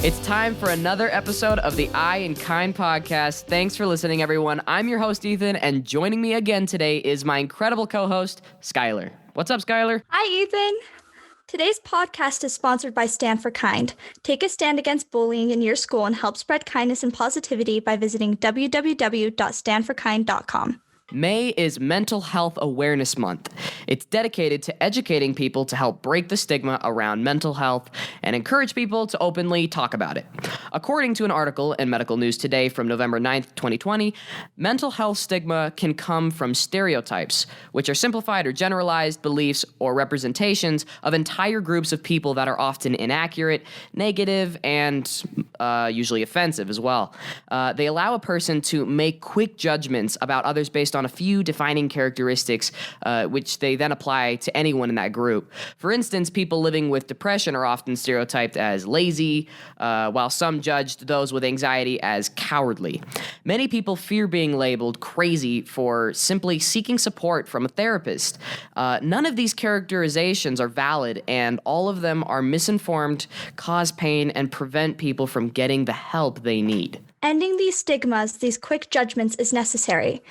It's time for another episode of the I and Kind podcast. Thanks for listening, everyone. I'm your host, Ethan, and joining me again today is my incredible co-host, Skyler. What's up, Skyler? Hi, Ethan. Today's podcast is sponsored by Stand for Kind. Take a stand against bullying in your school and help spread kindness and positivity by visiting www.standforkind.com. May is Mental Health Awareness Month. It's dedicated to educating people to help break the stigma around mental health and encourage people to openly talk about it. According to an article in Medical News Today from November 9th, 2020, mental health stigma can come from stereotypes, which are simplified or generalized beliefs or representations of entire groups of people that are often inaccurate, negative, and usually offensive as well. They allow a person to make quick judgments about others based on a few defining characteristics, which they then apply to anyone in that group. For instance, people living with depression are often stereotyped as lazy, while some judged those with anxiety as cowardly. Many people fear being labeled crazy for simply seeking support from a therapist. None of these characterizations are valid, and all of them are misinformed, cause pain, and prevent people from getting the help they need. Ending these stigmas, these quick judgments, is necessary.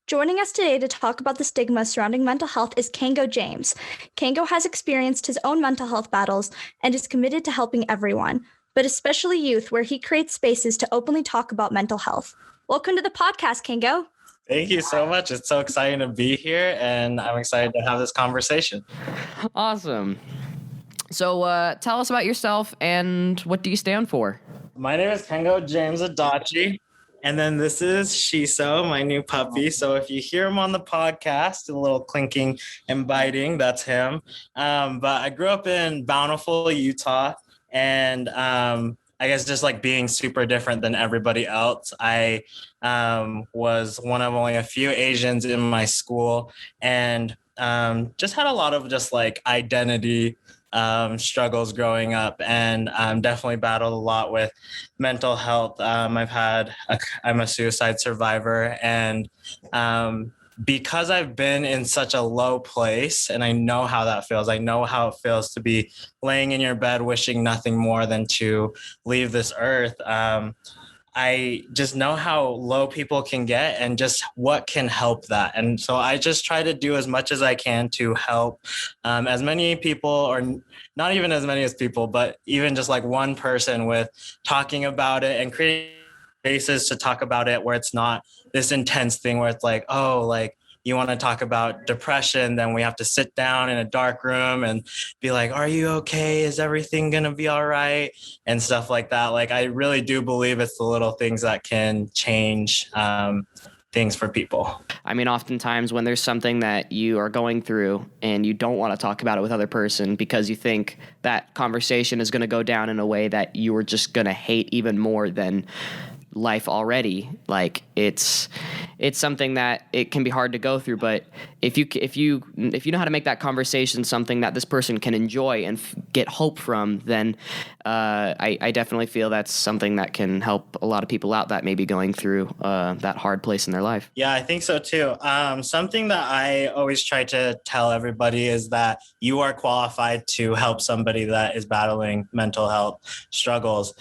Joining us today to talk about the stigma surrounding mental health is Kengo James. Kengo has experienced his own mental health battles and is committed to helping everyone, but especially youth, where he creates spaces to openly talk about mental health. Welcome to the podcast, Kengo. Thank you so much. It's so exciting to be here, and I'm excited to have this conversation. Awesome. So tell us about yourself and what do you stand for? My name is Kengo James Adachi, and then this is Shiso, my new puppy. So if you hear him on the podcast, a little clinking and biting, that's him. But I grew up in Bountiful, Utah, and I guess just like being super different than everybody else. I was one of only a few Asians in my school, and just had a lot of just like identity struggles growing up, and definitely battled a lot with mental health. I'm a suicide survivor, and because I've been in such a low place, and I know how that feels. I know how it feels to be laying in your bed wishing nothing more than to leave this earth. I just know how low people can get and just what can help that. And so I just try to do as much as I can to help as many people, or not even as many as people, but even just like one person, with talking about it and creating spaces to talk about it where it's not this intense thing where it's like, oh, like, you want to talk about depression, then we have to sit down in a dark room and be like, are you okay? Is everything going to be all right? And stuff like that. Like, I really do believe it's the little things that can change things for people. I mean, oftentimes when there's something that you are going through and you don't want to talk about it with other person because you think that conversation is going to go down in a way that you are just going to hate even more than life already, like it's something that it can be hard to go through. But if you know how to make that conversation something that this person can enjoy and get hope from, then I definitely feel that's something that can help a lot of people out that may be going through that hard place in their life. Yeah, I think so too. Something that I always try to tell everybody is that you are qualified to help somebody that is battling mental health struggles,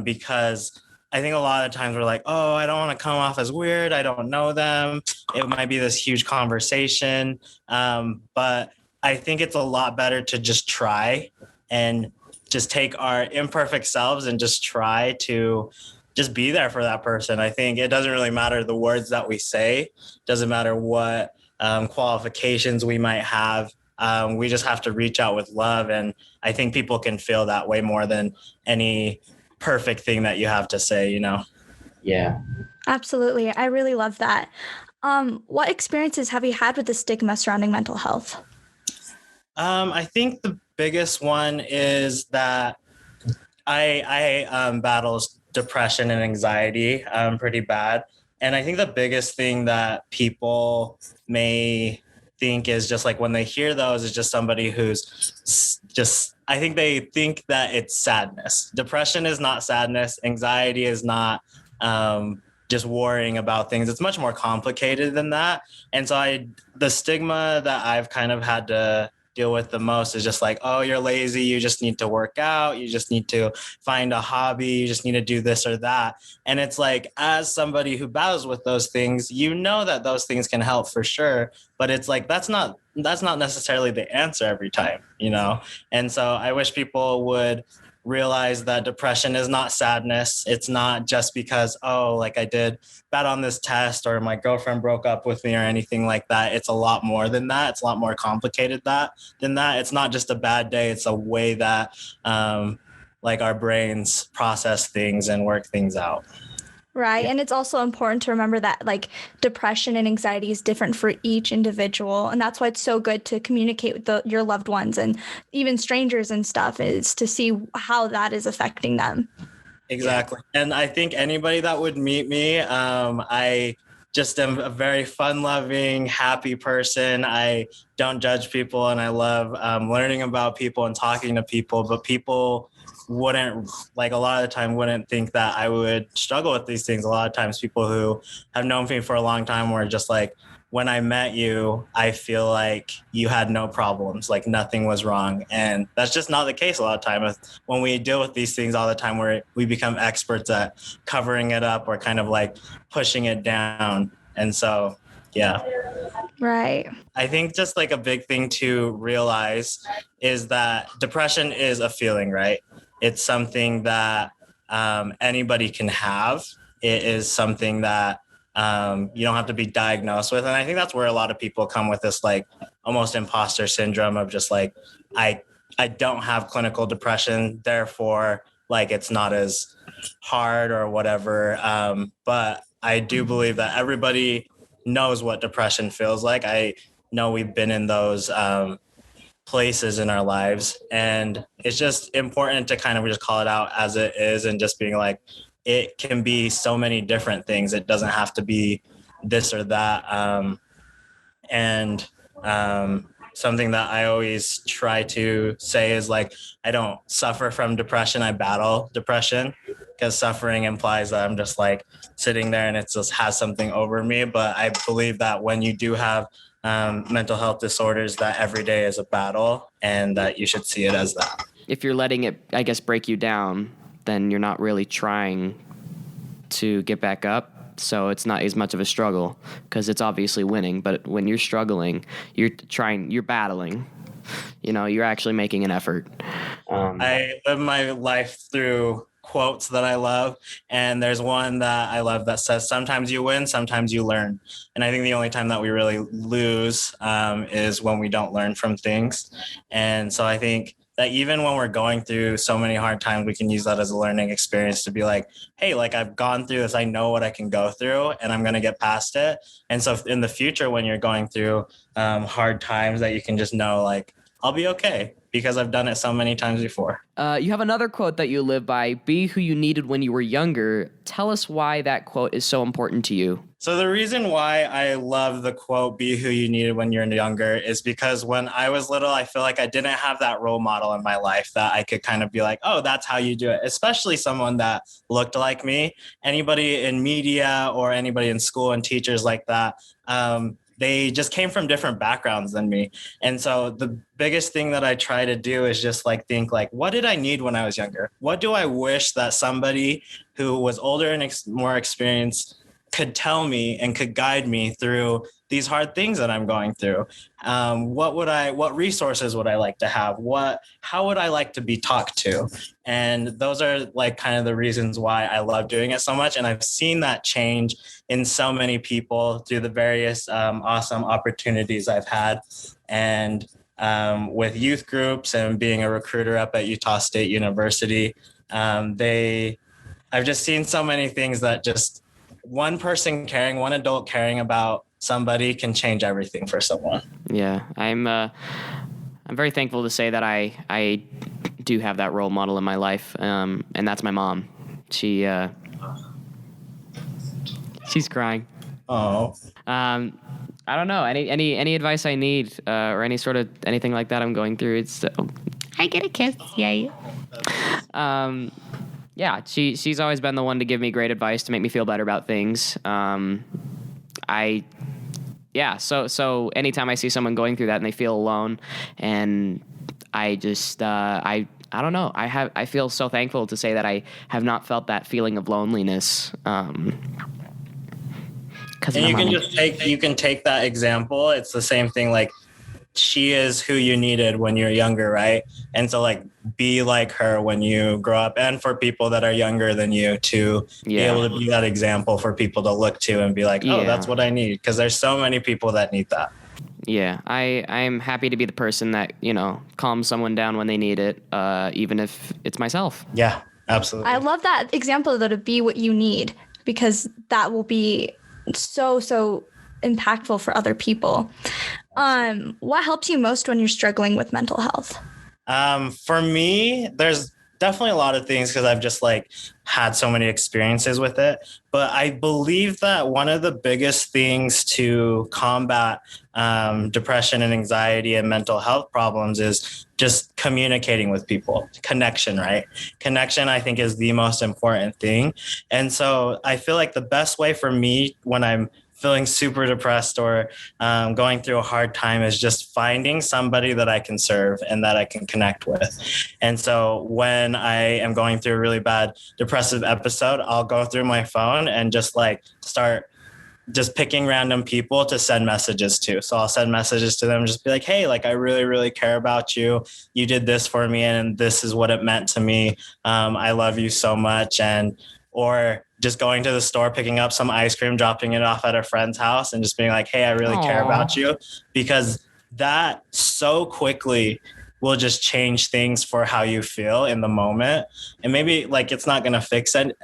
because I think a lot of times we're like, oh, I don't want to come off as weird. I don't know them. It might be this huge conversation. But I think it's a lot better to just try and just take our imperfect selves and just try to just be there for that person. I think it doesn't really matter the words that we say. It doesn't matter what qualifications we might have. We just have to reach out with love. And I think people can feel that way more than any perfect thing that you have to say, you know? Yeah. Absolutely. I really love that. What experiences have you had with the stigma surrounding mental health? I think the biggest one is that I battle depression and anxiety pretty bad. And I think the biggest thing that people may think is just like when they hear those is just somebody who's just, I think they think that it's sadness. Depression is not sadness. Anxiety is not just worrying about things. It's much more complicated than that. And so the stigma that I've kind of had to deal with the most is just like, oh, you're lazy, you just need to work out, you just need to find a hobby, you just need to do this or that. And it's like, as somebody who battles with those things, you know that those things can help for sure, but it's like that's not necessarily the answer every time, you know. And so I wish people would realize that depression is not sadness. It's not just because, oh, like I did bad on this test or my girlfriend broke up with me or anything like that. It's a lot more than that. It's a lot more complicated than that. It's not just a bad day. It's a way that like our brains process things and work things out. Right. And it's also important to remember that like depression and anxiety is different for each individual. And that's why it's so good to communicate with your loved ones and even strangers and stuff, is to see how that is affecting them. Exactly. Yeah. And I think anybody that would meet me, I just am a very fun-loving, happy person. I don't judge people, and I love learning about people and talking to people, but people wouldn't, like a lot of the time, wouldn't think that I would struggle with these things. A lot of times people who have known me for a long time were just like, when I met you, I feel like you had no problems, like nothing was wrong. And that's just not the case a lot of time. When we deal with these things all the time, where we become experts at covering it up or kind of like pushing it down. And so, yeah. Right. I think just like a big thing to realize is that depression is a feeling, right? It's something that anybody can have. It is something that you don't have to be diagnosed with. And I think that's where a lot of people come with this like almost imposter syndrome of just like, I don't have clinical depression, therefore like it's not as hard or whatever. But I do believe that everybody knows what depression feels like. I know we've been in those places in our lives, and it's just important to kind of just call it out as it is, and just being like, it can be so many different things. It doesn't have to be this or that. And something that I always try to say is like, I don't suffer from depression, I battle depression, because suffering implies that I'm just like sitting there and it just has something over me. But I believe that when you do have mental health disorders, that every day is a battle, and that you should see it as that. If you're letting it, I guess, break you down, then you're not really trying to get back up. So it's not as much of a struggle, because it's obviously winning. But when you're struggling, you're battling, you know, you're actually making an effort. I live my life through quotes that I love. And there's one that I love that says, sometimes you win, sometimes you learn. And I think the only time that we really lose is when we don't learn from things. And so I think that even when we're going through so many hard times, we can use that as a learning experience to be like, hey, like I've gone through this, I know what I can go through, and I'm going to get past it. And so in the future, when you're going through hard times, that you can just know like, I'll be okay, because I've done it so many times before. You have another quote that you live by: be who you needed when you were younger. Tell us why that quote is so important to you. So the reason why I love the quote, be who you needed when you're younger, is because when I was little, I feel like I didn't have that role model in my life that I could kind of be like, oh, that's how you do it. Especially someone that looked like me. Anybody in media or anybody in school and teachers like that, they just came from different backgrounds than me. And so the biggest thing that I try to do is just like think like, what did I need when I was younger? What do I wish that somebody who was older and more experienced could tell me and could guide me through these hard things that I'm going through? What resources would I like to have? How would I like to be talked to? And those are like kind of the reasons why I love doing it so much. And I've seen that change in so many people through the various awesome opportunities I've had. And with youth groups and being a recruiter up at Utah State University, I've just seen so many things that just one person caring, one adult caring about somebody can change everything for someone. Yeah, I'm very thankful to say that I do have that role model in my life, and that's my mom. She's crying. Oh. I don't know, any advice I need or any sort of anything like that I'm going through. It's I get a kiss, yay. Yeah, she's always been the one to give me great advice to make me feel better about things. I yeah, so anytime I see someone going through that and they feel alone, and I just I don't know, I feel so thankful to say that I have not felt that feeling of loneliness. Because And you can take that example. It's the same thing. Like, she is who you needed when you're younger, right? And so, like, be like her when you grow up, and for people that are younger than you to be able to be that example for people to look to and be like, oh, that's what I need. Because there's so many people that need that. Yeah, I'm happy to be the person that, calms someone down when they need it, even if it's myself. Yeah, absolutely. I love that example, though, to be what you need, because that will be so impactful for other people. What helps you most when you're struggling with mental health? For me, there's definitely a lot of things, because I've just had so many experiences with it. But I believe that one of the biggest things to combat depression and anxiety and mental health problems is just communicating with people. Connection, right? Connection, I think, is the most important thing. And so I feel like the best way for me when I'm feeling super depressed or going through a hard time is just finding somebody that I can serve and that I can connect with. And so when I am going through a really bad depressive episode, I'll go through my phone and just start just picking random people to send messages to. So I'll send messages to them, just be like, hey, I really, really care about you. You did this for me, and this is what it meant to me. I love you so much. Or just going to the store, picking up some ice cream, dropping it off at a friend's house, and just being like, hey, I really care about you. Because that so quickly will just change things for how you feel in the moment. And maybe it's not going to fix it,